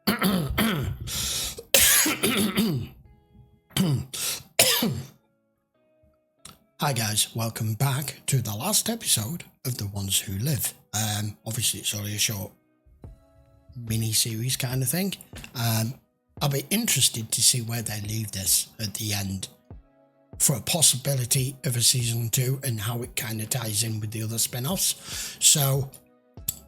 Hi guys, welcome back to the last episode of The Ones Who Live. Obviously it's only a short mini-series kind of thing. I'll be interested to see where they leave this at the end for a possibility of a season 2 and how it kind of ties in with the other spin-offs. So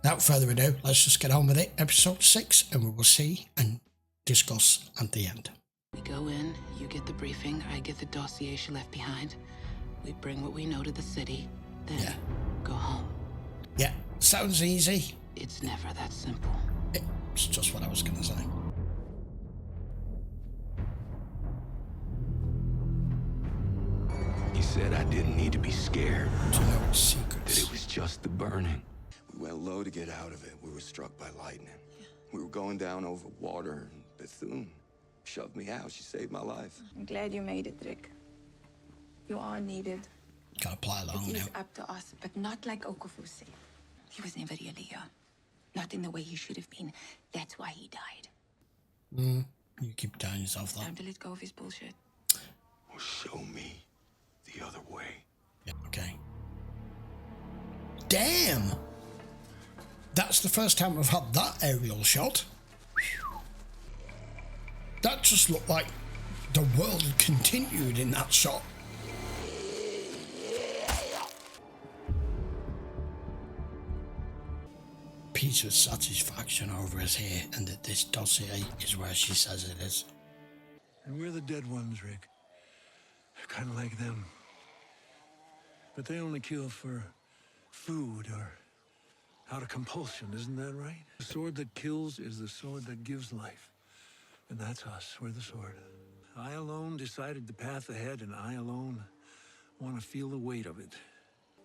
without further ado, let's just get on with it. Episode 6, and we will see and discuss at the end. We go in, you get the briefing, I get the dossier she left behind. We bring what we know to the city, then go home. Yeah, sounds easy. It's never that simple. It's just what I was going to say. He said I didn't need to be scared. To know its secrets. That it was just the burning. We went low to get out of it. We were struck by lightning. We were going down over water, and Bethune shoved me out. She saved my life. I'm glad you made it, Rick. You are needed. Gotta play along It now. is up to us, but not like Okafu said. He was never really not in the way he should have been. That's why he died. You keep telling yourself that. Time to let go of his bullshit. Well, show me the other way. Yeah, okay. Damn! That's the first time we've had that aerial shot. That just looked like the world had continued in that shot. Peter's satisfaction over us here, and that this dossier is where she says it is. And we're the dead ones, Rick. They're kind of like them. But they only kill for food or out of compulsion, isn't that right? The sword that kills is the sword that gives life. And that's us, we're the sword. I alone decided the path ahead, and I alone want to feel the weight of it.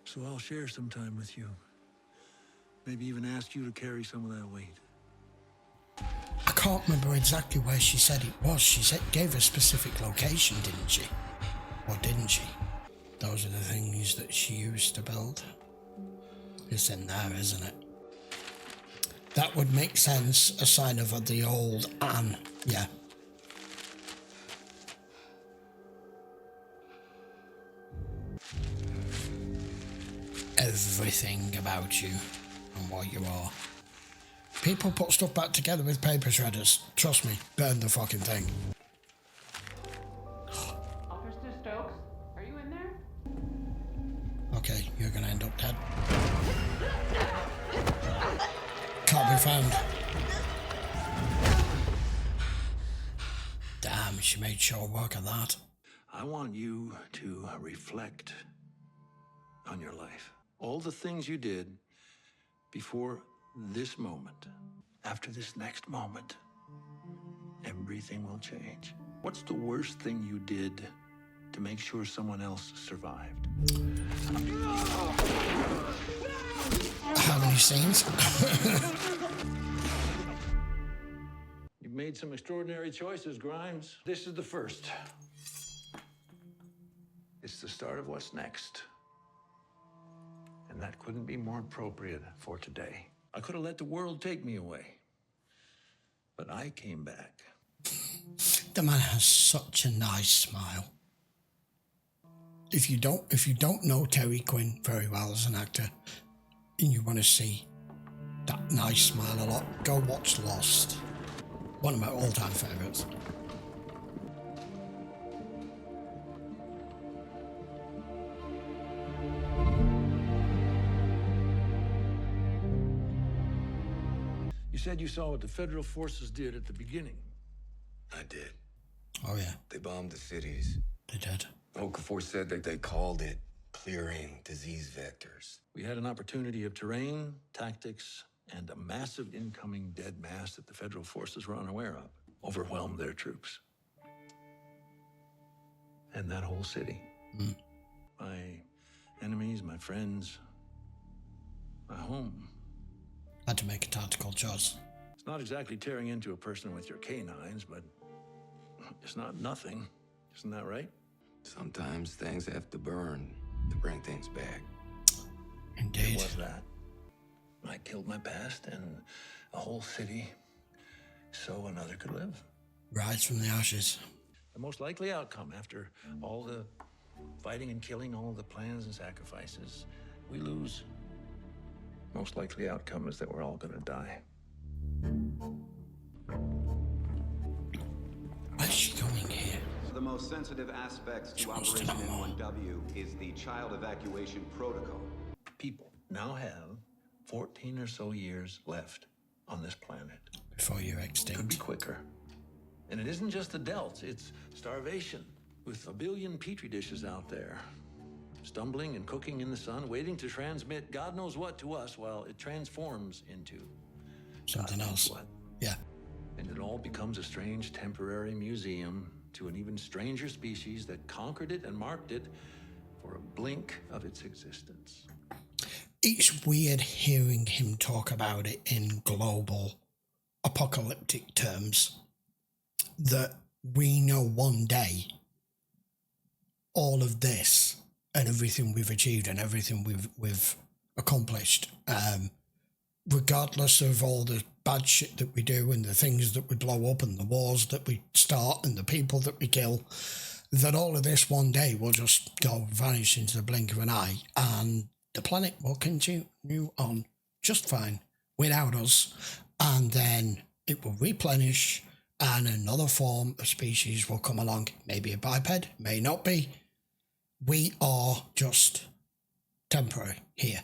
So I'll share some time with you. Maybe even ask you to carry some of that weight. I can't remember exactly where she said it was. She gave a specific location, didn't she? Or didn't she? Those are the things that she used to build. It's in there, isn't it? That would make sense, a sign of the old Anne. Yeah. Everything about you and what you are. People put stuff back together with paper shredders. Trust me, burn the fucking thing. Officer Stokes, are you in there? Okay, you're gonna end up dead. Can't be found. Damn, she made sure work of that. I want you to reflect on your life. All the things you did before this moment. After this next moment, everything will change. What's the worst thing you did to make sure someone else survived? How many scenes? You've made some extraordinary choices, Grimes. This is the first. It's the start of what's next. And that couldn't be more appropriate for today. I could have let the world take me away. But I came back. The man has such a nice smile. If you don't know Terry Quinn very well as an actor, and you want to see that nice smile a lot, go watch Lost. One of my all-time favourites. You said you saw what the federal forces did at the beginning. I did. Oh yeah, They bombed the cities. they did. Okafor said that they called it clearing disease vectors. We had an opportunity of terrain, tactics, and a massive incoming dead mass that the federal forces were unaware of. Overwhelmed their troops. And that whole city. My enemies, my friends, my home. Had to make a tactical choice. It's not exactly tearing into a person with your canines, but it's not nothing. Isn't that right? Sometimes things have to burn to bring things back. Indeed. It was that. I killed my past, and a whole city so another could live. Rise from the ashes. The most likely outcome after all the fighting and killing, all the plans and sacrifices, we lose. Most likely outcome is that we're all gonna die. Where's she going here? The most sensitive aspects She to wants to Operation know more. N1W is the child evacuation protocol. People now have 14 or so years left on this planet. Before you're Could be extinct. quicker. And it isn't just adults, it's starvation. With a billion petri dishes out there, stumbling and cooking in the sun, waiting to transmit God knows what to us while it transforms into Something God knows else. what. Yeah. And it all becomes a strange temporary museum to an even stranger species that conquered it and marked it for a blink of its existence. It's weird hearing him talk about it in global apocalyptic terms, that we know one day all of this and everything we've achieved and everything we've accomplished, regardless of all the bad shit that we do and the things that we blow up and the wars that we start and the people that we kill, that all of this one day will just go vanish into the blink of an eye and the planet will continue on just fine without us, and then it will replenish and another form of species will come along. Maybe a biped, may not be. We are just temporary here.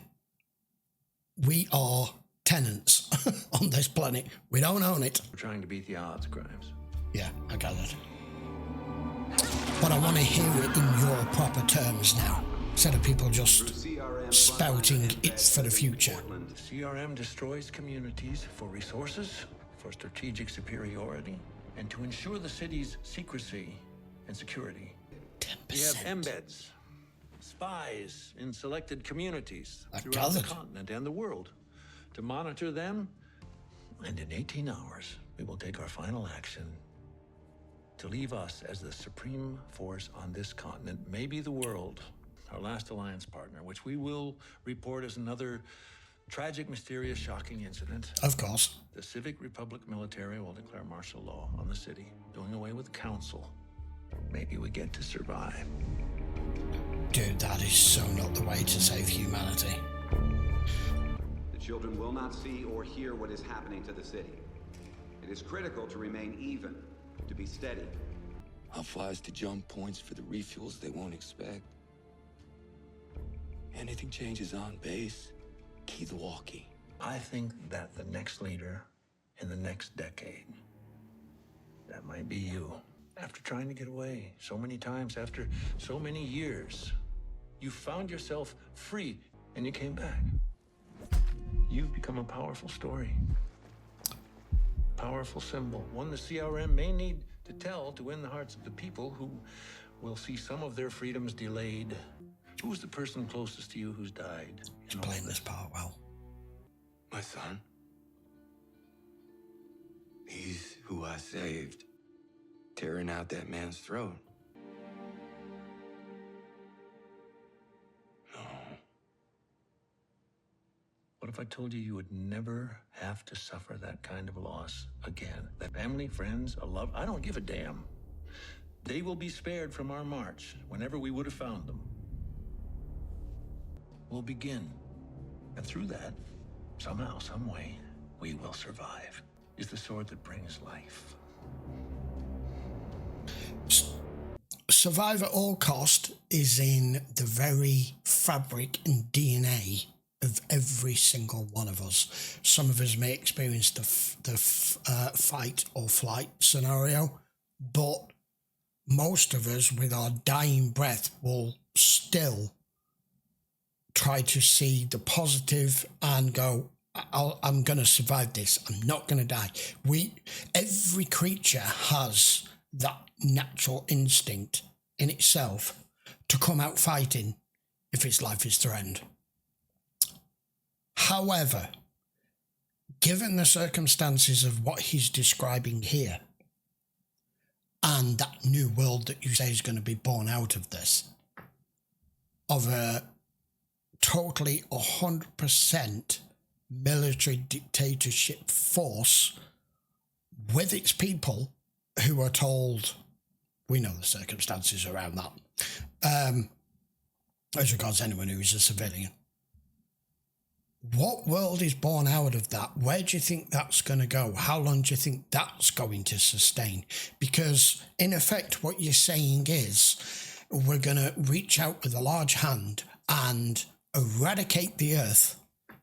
We are tenants on this planet. We don't own it. We're trying to beat the odds, Grimes. Yeah, I gathered. But I want to hear it in your proper terms now, instead of people just spouting it's for the future. CRM destroys communities for resources, for strategic superiority, and to ensure the city's secrecy and security. 10%. We have embeds, spies in selected communities I throughout the gathered. continent and the world to monitor them. And in 18 hours, we will take our final action to leave us as the supreme force on this continent, maybe the world, our last alliance partner, which we will report as another tragic, mysterious, shocking incident. Of course. The Civic Republic military will declare martial law on the city, doing away with council. Maybe we get to survive. Dude, that is so not the way to save humanity. The children will not see or hear what is happening to the city. It is critical to remain even, to be steady. I'll fly us to jump points for the refuels they won't expect. Anything changes on base, key the walkie. I think that the next leader in the next decade, that might be you. After trying to get away so many times, after so many years, you found yourself free and you came back. You've become a powerful story. Powerful symbol, one the CRM may need to tell to win the hearts of the people who will see some of their freedoms delayed. Who's the person closest to you who's died? He's playing this part well. My son. He's who I saved, tearing out that man's throat. No. What if I told you you would never have to suffer that kind of loss again? That family, friends, a love, I don't give a damn. They will be spared from our march whenever we would have found them. We'll begin. And through that, somehow, some way, we will survive. Is the sword that brings life. Survive at all cost is in the very fabric and DNA of every single one of us. Some of us may experience the fight or flight scenario, but most of us, with our dying breath, will still try to see the positive and go, I'm going to survive this. I'm not going to die. Every creature has that natural instinct in itself to come out fighting if its life is threatened. However, given the circumstances of what he's describing here and that new world that you say is going to be born out of this, of a totally 100% military dictatorship force with its people who are told, we know the circumstances around that, as regards anyone who's a civilian. What world is born out of that? Where do you think that's going to go? How long do you think that's going to sustain? Because in effect, what you're saying is we're going to reach out with a large hand and eradicate the earth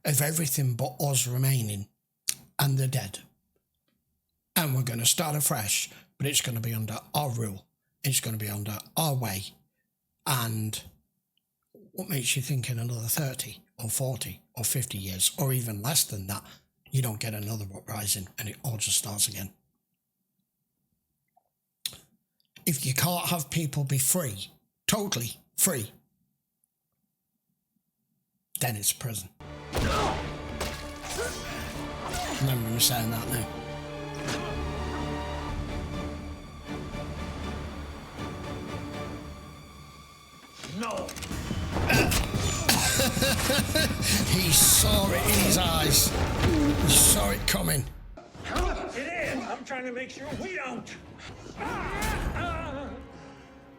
of everything but us remaining and the dead. And we're going to start afresh, but it's going to be under our rule. It's going to be under our way. And what makes you think in another 30 or 40 or 50 years, or even less than that, you don't get another uprising and it all just starts again? If you can't have people be free, totally free, then it's prison. Remember me saying that now. No. He saw it in his eyes. He saw it coming. Get in. I'm trying to make sure we don't.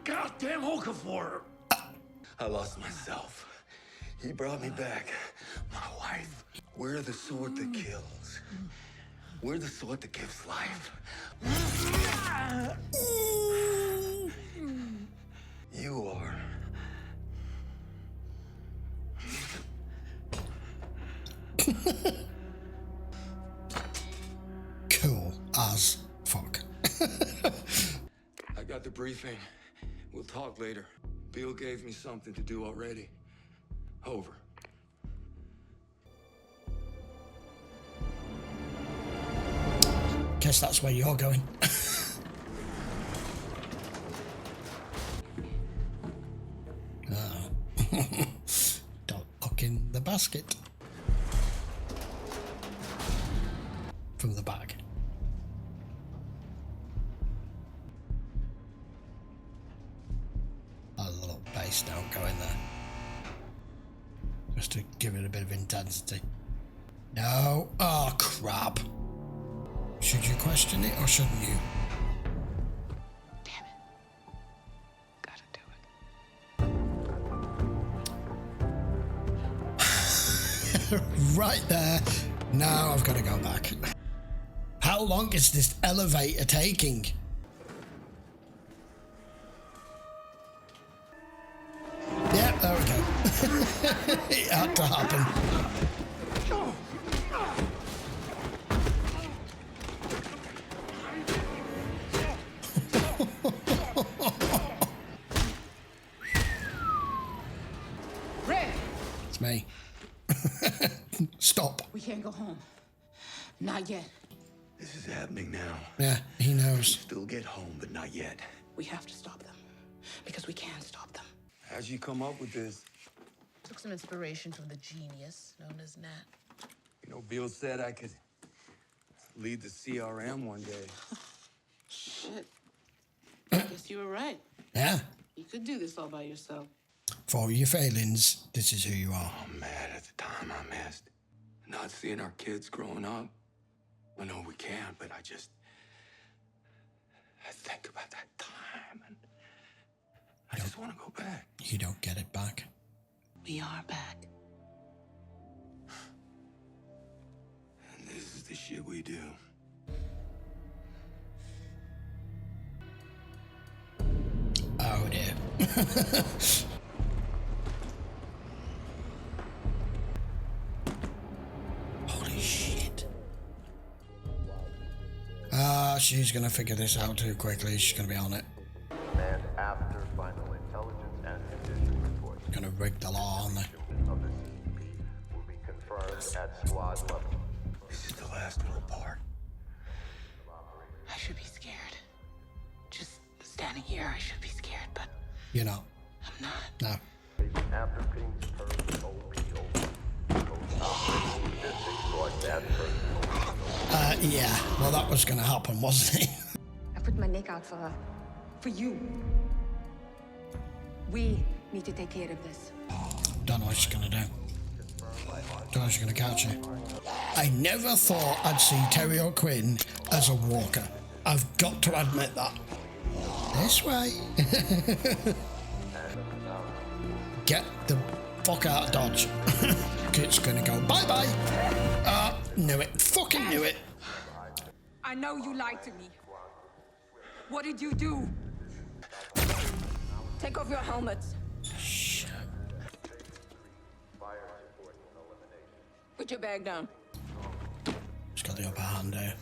Goddamn Okafor. I lost myself. He brought me back. My wife. We're the sword that kills. We're the sword that gives life. You are. Cool as fuck. I got the briefing. We'll talk later. Bill gave me something to do already. Over. Guess that's where you're going. Don't look in the basket. From the bag. A little bass note going there. Just to give it a bit of intensity. No. Oh, crap. Should you question it or shouldn't you? Damn it. Gotta do it. Right there. Now I've got to go back. How long is this elevator taking? Yeah, there we go. It had to happen. Rick! It's me. Stop. We can't go home. Not yet. This is happening now. Yeah, he knows. Still get home, but not yet. We have to stop them. Because we can stop them. How'd you come up with this? Took some inspiration from the genius known as Nat. You know, Bill said I could lead the CRM one day. Shit. I guess you were right. Yeah. You could do this all by yourself. For all your failings, this is who you are. I'm mad at the time I missed. Not seeing our kids growing up. I know we can't, but I think about that time and I just want to go back. You don't get it back. We are back. And this is the shit we do. Oh dear. Holy shit. She's gonna figure this out too quickly. She's gonna be on it. And after final intelligence and condition reports, Gonna rig the law on there. of the CCP will be confirmed at squad level. This is the last little part. I should be scared. Just standing here, I should be scared, but You're not. I'm not. No. After pings heard OPO, operation statistics for that person. Yeah. Well, that was gonna happen, wasn't it? I put my neck out for her. For you. We need to take care of this. Don't know what she's gonna do. Don't know she's gonna catch her. I never thought I'd see Terry O'Quinn as a walker. I've got to admit that. This way. Get the fuck out of Dodge. It's gonna go bye-bye. Knew it. Fucking knew it. I know you lied to me. What did you do? Take off your helmets. Shit. Put your bag down. She's got the upper hand there.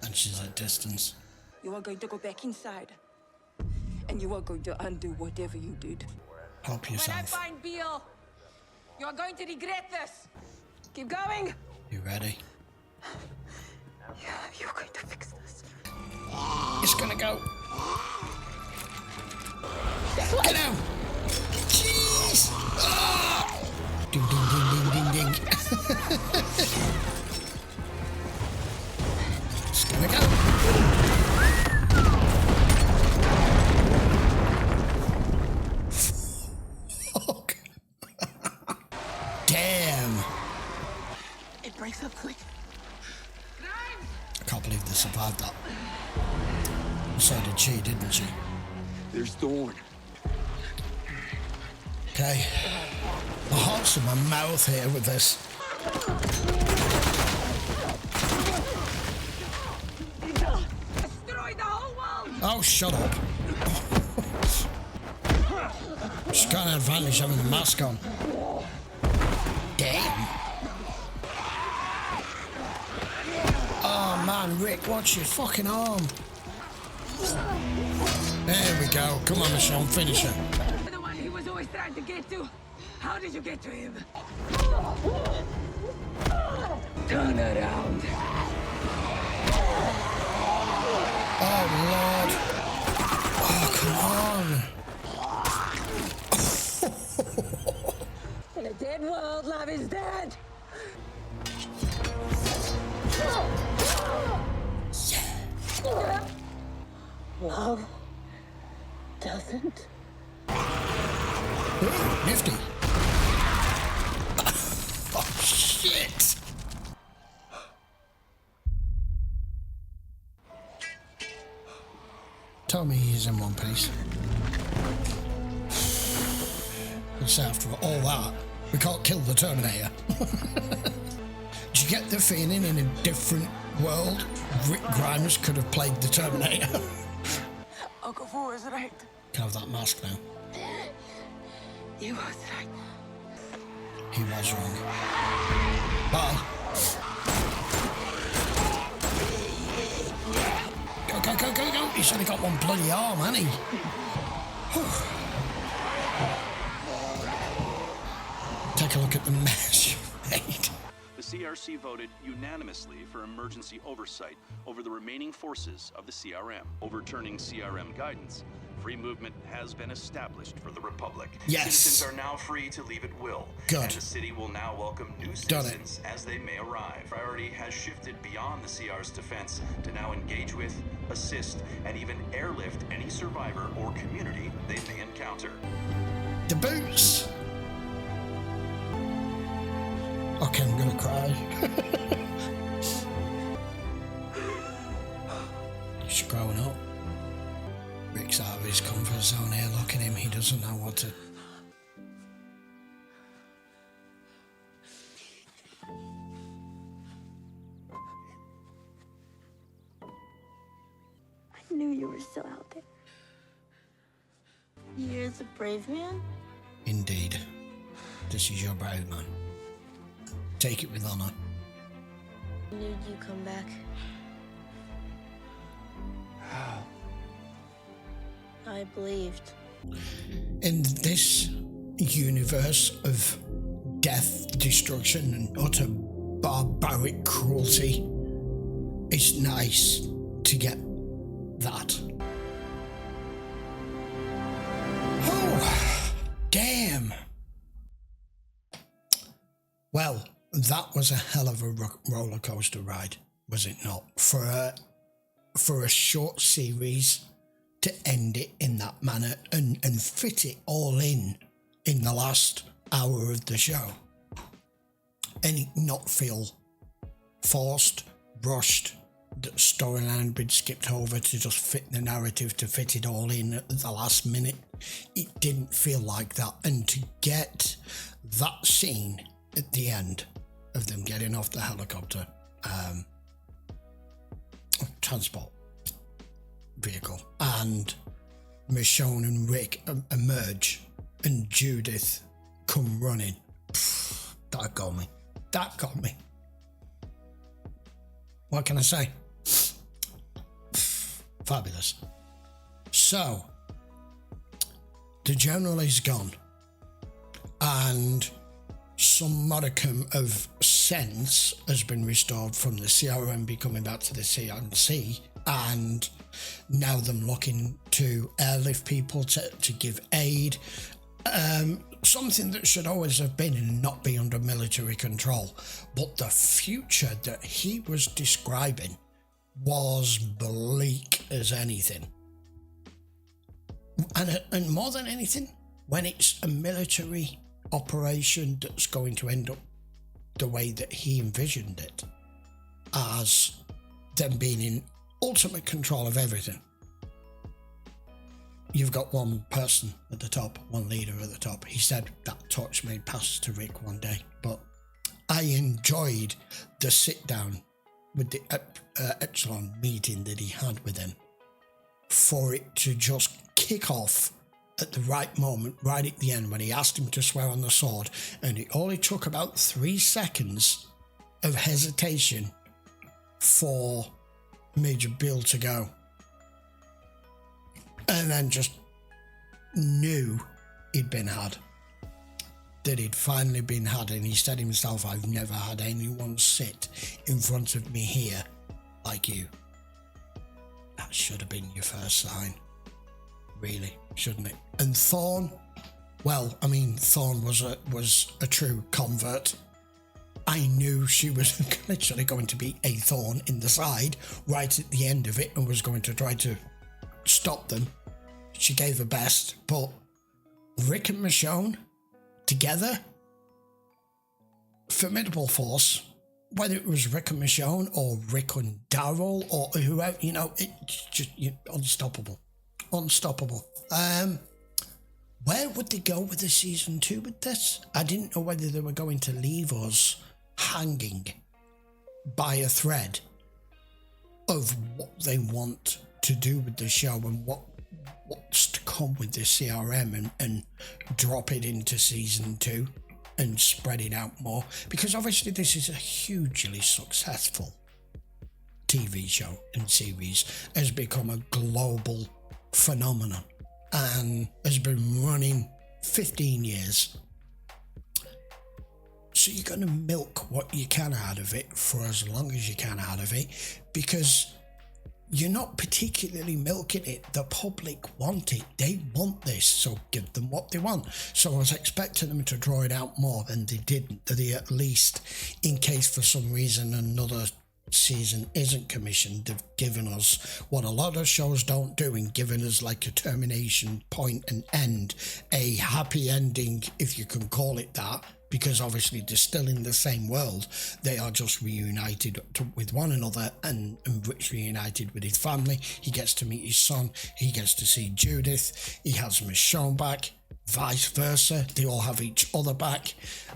And she's at distance. You are going to go back inside. And you are going to undo whatever you did. Help yourself. When I find Beale, you are going to regret this. Keep going. You ready? Yeah, you're going to fix this. It's gonna go. Get out! Jeez! Ah! Ding, ding, ding, ding, ding, ding. It's gonna go. Fuck. Damn. It breaks up quick. I can't believe they survived that. So did she, didn't she? There's Thorn. Okay. My heart's in my mouth here with this. Destroy the whole world. Oh, shut up. She's got an advantage having the mask on. Damn. Oh, man, Rick, watch your fucking arm. There we go. Come on, Michonne, finish her. The one he was always trying to get to. How did you get to him? Turn around. Oh, Lord. Oh, come on. In a dead world, love is dead. Yeah. Love doesn't. Ooh, nifty. Oh, shit. Tell me he's in one piece. So after all that, we can't kill the Terminator. Do you get the feeling in a different world, Rick Grimes could have played the Terminator? Uncle Fu is right. Can I have that mask now? He was right. He was wrong. Bye. Go, go, go, go, go. He's only got one bloody arm, hasn't he? Take a look at the mess you made. The CRC voted unanimously for emergency oversight over the remaining forces of the CRM. Overturning CRM guidance, free movement has been established for the Republic. Yes. Citizens are now free to leave at will. Good. And the city will now welcome new citizens as they may arrive. Priority has shifted beyond the CR's defense to now engage with, assist, and even airlift any survivor or community they may encounter. The boots. Okay, I'm gonna cry. He's growing up. Rick's out of his comfort zone here. Look at him. He doesn't know what to. I knew you were still out there. You're the brave man? Indeed. This is your brave man. Take it with honor. When did you come back? How? I believed. In this universe of death, destruction, and utter barbaric cruelty, it's nice to get that. Oh, damn. Well, that was a hell of a roller coaster ride, was it not? For a short series to end it in that manner and fit it all in the last hour of the show. and it not feel forced, rushed, that storyline had been skipped over to just fit the narrative, to fit it all in at the last minute. It didn't feel like that. And to get that scene at the end of them getting off the helicopter transport vehicle, and Michonne and Rick emerge, and Judith come running, that got me. What can I say? Fabulous. So, the general is gone, and some modicum of sense has been restored from the CRM coming back to the CNC, and now them looking to airlift people to give aid. Something that should always have been and not be under military control. But the future that he was describing was bleak as anything. And more than anything, when it's a military operation that's going to end up the way that he envisioned it, as them being in ultimate control of everything. You've got one person at the top, one leader at the top. He said that torch may pass to Rick one day, but I enjoyed the sit down with the Echelon meeting that he had with him, for it to just kick off at the right moment, right at the end, when he asked him to swear on the sword, and it only took about 3 seconds of hesitation for Major Bill to go. And then just knew he'd been had. That he'd finally been had. And he said himself, I've never had anyone sit in front of me here like you. That should have been your first sign. Really, shouldn't it? And Thorne, well, I mean, Thorne was a true convert. I knew she was literally going to be a thorn in the side right at the end of it, and was going to try to stop them. She gave her best, but Rick and Michonne together, formidable force. Whether it was Rick and Michonne or Rick and Daryl or whoever, it's just unstoppable. Where would they go with the season 2 with this? I didn't know whether they were going to leave us hanging by a thread of what they want to do with the show and what's to come with the CRM, and drop it into season 2 and spread it out more, because obviously this is a hugely successful TV show and series, has become a global phenomenon and has been running 15 years. So you're going to milk what you can out of it for as long as you can out of it, because you're not particularly milking it. The public want it. They want this, so give them what they want. So I was expecting them to draw it out more, and they didn't. They at least, in case for some reason another season isn't commissioned, they've given us what a lot of shows don't do, and given us like a termination point and end, a happy ending, if you can call it that, because obviously they're still in the same world. They are just reunited with one another, and Rick's reunited with his family. He gets to meet his son, he gets to see Judith, he has Michonne back, vice versa, they all have each other back.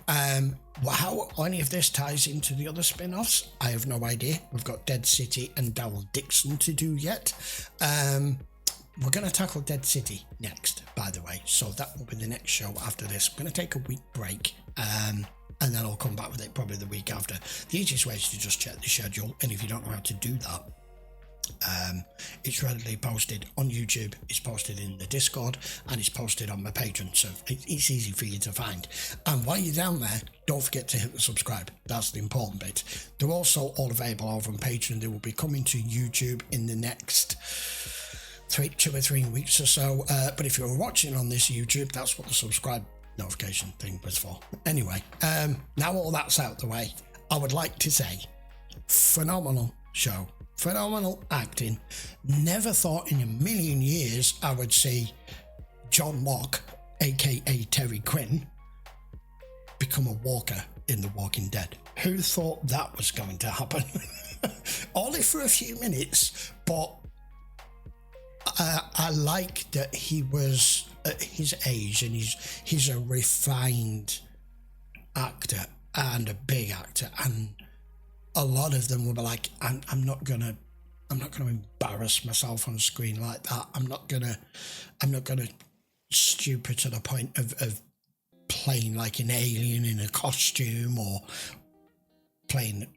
How any of this ties into the other spin-offs, I have no idea. We've got Dead City and Daryl Dixon to do yet. We're going to tackle Dead City next, by the way, so that will be the next show after this. I'm going to take a week break, and then I'll come back with it probably the week after. The easiest way is to just check the schedule, and if you don't know how to do that, it's readily posted on YouTube, it's posted in the Discord, and it's posted on my Patreon, so it's easy for you to find. And while you're down there, don't forget to hit the subscribe. That's the important bit. They're also all available over on Patreon. They will be coming to YouTube in the next 2 or 3 weeks or so, but if you're watching on this YouTube, that's what the subscribe notification thing was for. Anyway, now all that's out the way, I would like to say phenomenal show, phenomenal acting. Never thought in a million years I would see John Locke, aka Terry Quinn, become a walker in The Walking Dead. Who thought that was going to happen? Only for a few minutes, but I like that he was at his age, and he's a refined actor and a big actor, and a lot of them will be like, I'm not gonna embarrass myself on screen like that. I'm not gonna stupid to the point of playing like an alien in a costume or playing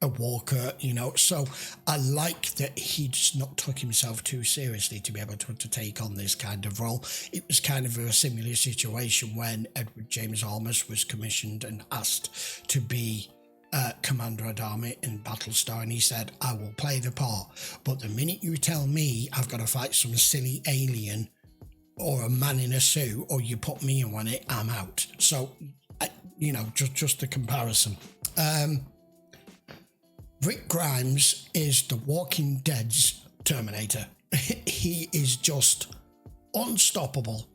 a walker, you know. So I like that he just not took himself too seriously to be able to take on this kind of role. It was kind of a similar situation when Edward James Olmos was commissioned and asked to be Commander Adama in Battlestar, and he said, I will play the part, but the minute you tell me I've got to fight some silly alien or a man in a suit, or you put me on it, I'm out. So, you know, just the comparison. Rick Grimes is The Walking Dead's Terminator. He is just unstoppable,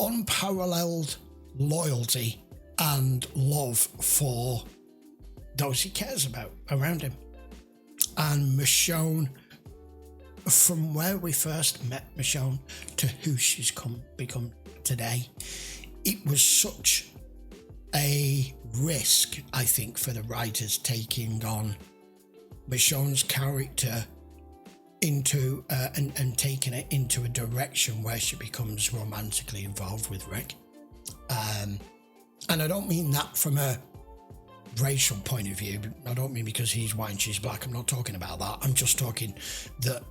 unparalleled loyalty and love for those he cares about around him. And Michonne, from where we first met Michonne to who she's become today, it was such a risk, I think, for the writers taking on Michonne's character into and taking it into a direction where she becomes romantically involved with Rick. And I don't mean that from a racial point of view. I don't mean because he's white and she's black. I'm not talking about that. I'm just talking that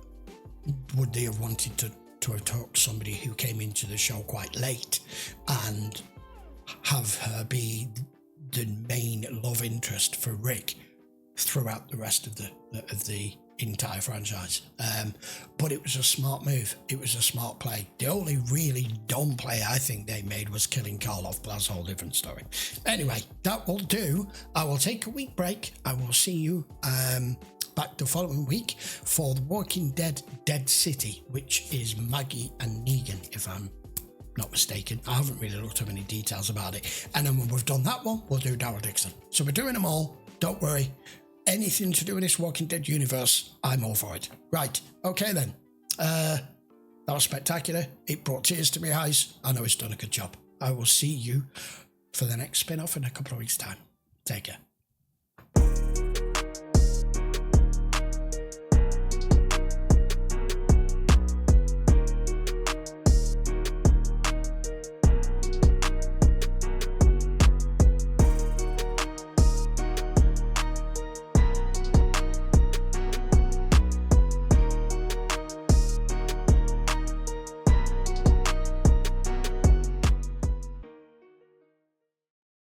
would they have wanted to have talked to somebody who came into the show quite late and have her be the main love interest for Rick throughout the rest of the entire franchise. But it was a smart move. It was a smart play. The only really dumb play I think they made was killing Karloff, but that's a whole different story. Anyway, that will do. I will take a week break. I will see you back the following week for The Walking Dead Dead City, which is Maggie and Negan, if I'm not mistaken. I haven't really looked up any details about it. And then when we've done that one, we'll do Daryl Dixon. So we're doing them all. Don't worry. Anything to do with this Walking Dead universe, I'm all for it. Right, okay then. That was spectacular. It brought tears to my eyes. I know it's done a good job. I will see you for the next spin-off in a couple of weeks' time. Take care.